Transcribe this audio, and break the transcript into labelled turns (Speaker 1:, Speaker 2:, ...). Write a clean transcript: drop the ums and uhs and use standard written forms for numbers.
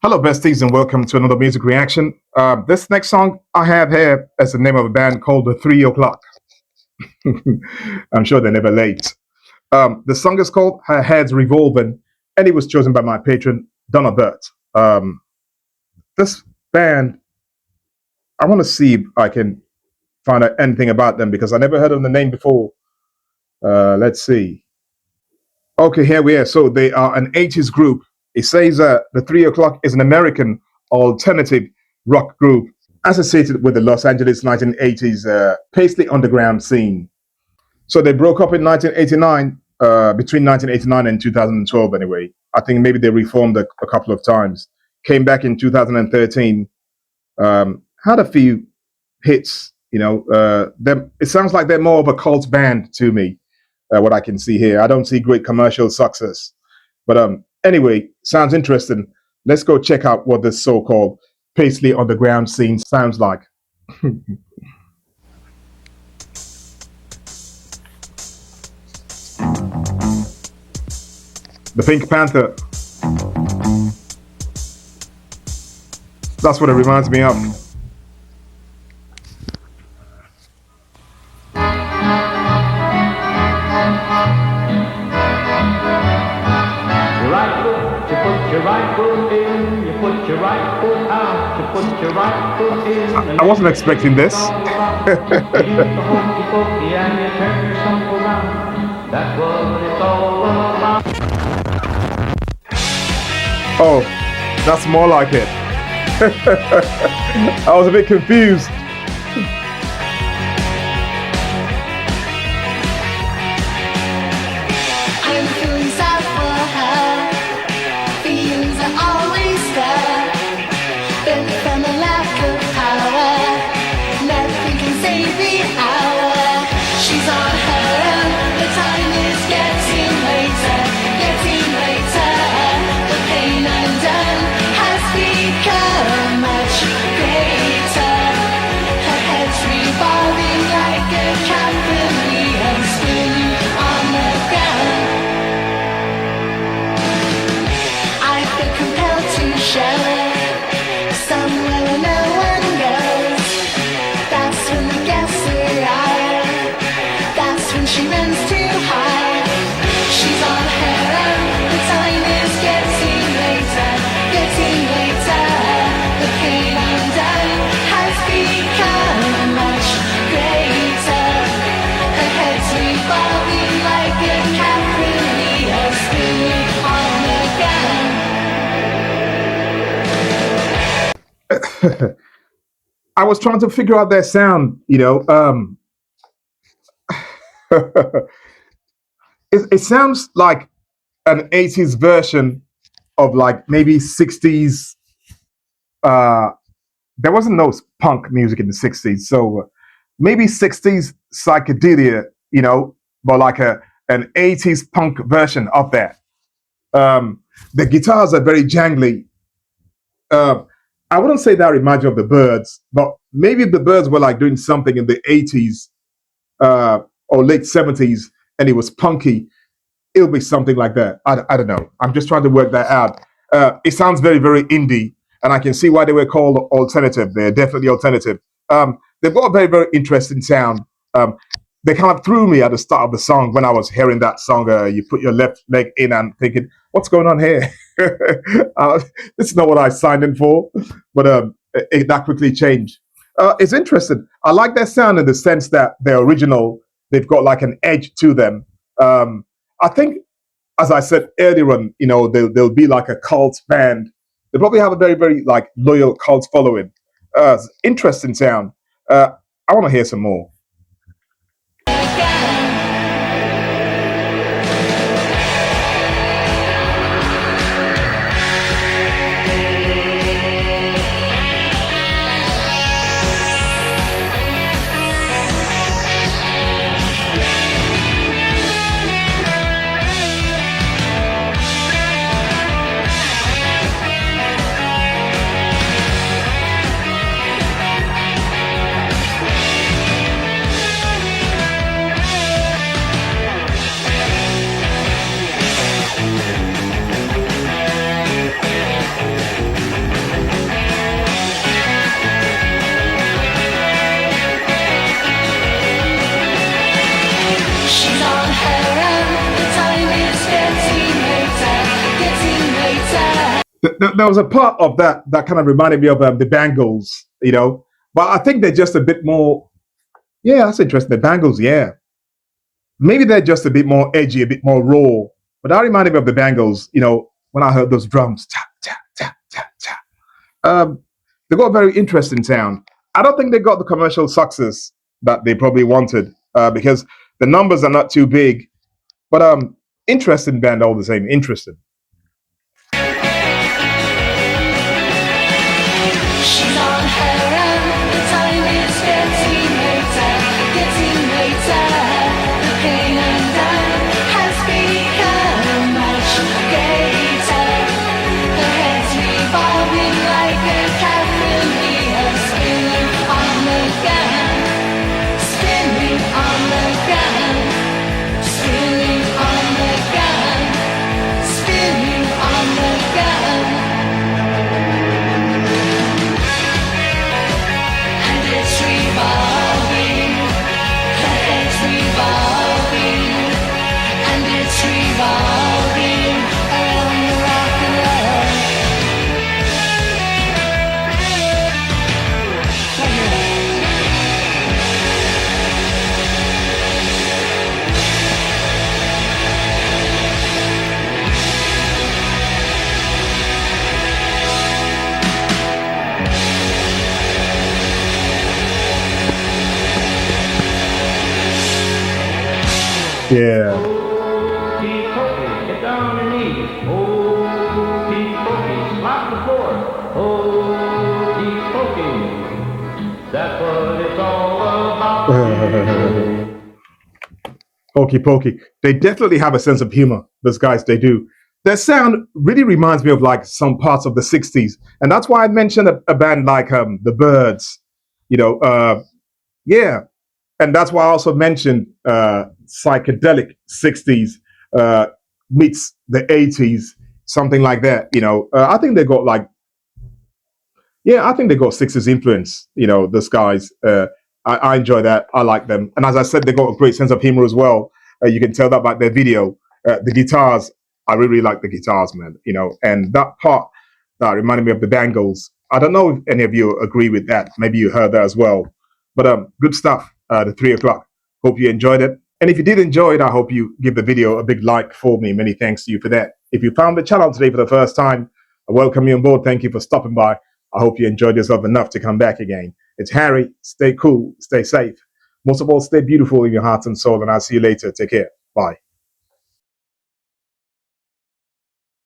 Speaker 1: Hello, besties, and welcome to another music reaction. This next song I have here is the name of a band called the 3 O'clock. I'm sure they're never late. The song is called Her Heads Revolving, and it was chosen by my patron, Donna Burt. This band, I want to see if I can find out anything about them because I never heard of the name before. Let's see. Okay, here we are. So they are an 80s group. It says the 3 O'clock is an American alternative rock group associated with the Los Angeles 1980s Paisley underground scene. So they broke up in 1989, between 1989 and 2012 anyway. I think maybe they reformed a couple of times. Came back in 2013, had a few hits, it sounds like they're more of a cult band to me, what I can see here. I don't see great commercial success. But anyway, sounds interesting. Let's go check out what this so-called Paisley underground scene sounds like. The Pink Panther. That's what it reminds me of. I wasn't expecting this. Oh, that's more like it. I was a bit confused.
Speaker 2: I'm feeling sad for her. Feelings are always there. Bent from a lack of power. Nothing can save the hour. She's on her own. The time is getting later. Getting later. The pain undone has become much greater. Her head's revolving like a chameleon spinning on the ground. I feel compelled to show somewhere where no one goes. That's when the guests arrive. That's when she runs to hide. She's on her own. The time is getting later. Getting later. The pain undone has become much greater. Her head's revolving like a chameleon spinning on the ground.
Speaker 1: I was trying to figure out their sound, it sounds like an 80s version of like maybe 60s. There wasn't no punk music in the 60s, so maybe 60s psychedelia, but like an 80s punk version of that. The guitars are very jangly. I wouldn't say that reminds me of the Birds, but maybe if the Birds were like doing something in the 80s or late 70s and it was punky, it'll be something like that. I don't know. I'm just trying to work that out. It sounds very, very indie, and I can see why they were called alternative. They're definitely alternative. They've got a very, very interesting sound. They kind of threw me at the start of the song when I was hearing that song. You put your left leg in and thinking, what's going on here? This is not what I signed in for, but that quickly changed. It's interesting. I like their sound in the sense that they're original. They've got like an edge to them. I think, as I said earlier on, they'll be like a cult band. They probably have a very, very like loyal cult following. Interesting sound. I want to hear some more. There was a part of that kind of reminded me of the Bangles, but I think they're just a bit more. Yeah, that's interesting. The Bangles, yeah, maybe they're just a bit more edgy, a bit more raw. But that reminded me of the Bangles, when I heard those drums, tap tap tap tap tap. They got a very interesting sound. I don't think they got the commercial success that they probably wanted because the numbers are not too big. But interesting band all the same. Interesting.
Speaker 2: She's on her own, the time is getting later. The pain undone has become much greater. Her head's revolving like a careful wheel, spinning on the gun, spinning on the gun, spinning on the gun, spinning on the gun. It's revolving, her head's revolving, and it's revolving around the rock and roll.
Speaker 1: Yeah.
Speaker 3: Keep poking, get down on your knees. Oh, keep poking, slap the floor. Oh, keep poking. That's what it's all about.
Speaker 1: Hokey pokey. They definitely have a sense of humor. Those guys, they do. Their sound really reminds me of like some parts of the '60s, and that's why I mentioned a band like the Birds. Yeah, and that's why I also mentioned psychedelic '60s meets the '80s, something like that. I think they got like, yeah, I think they got '60s influence. Those guys. I enjoy that. I like them, and as I said, they got a great sense of humor as well. You can tell that by their video. The guitars, I really like the guitars, man. And that part that reminded me of the Bangles. I don't know if any of you agree with that. Maybe you heard that as well. But good stuff. The 3 o'clock. Hope you enjoyed it. And if you did enjoy it, I hope you give the video a big like for me. Many thanks to you for that. If you found the channel today for the first time, I welcome you on board. Thank you for stopping by. I hope you enjoyed yourself enough to come back again. It's Harry. Stay cool. Stay safe. Most of all, stay beautiful in your heart and soul. And I'll see you later. Take care. Bye.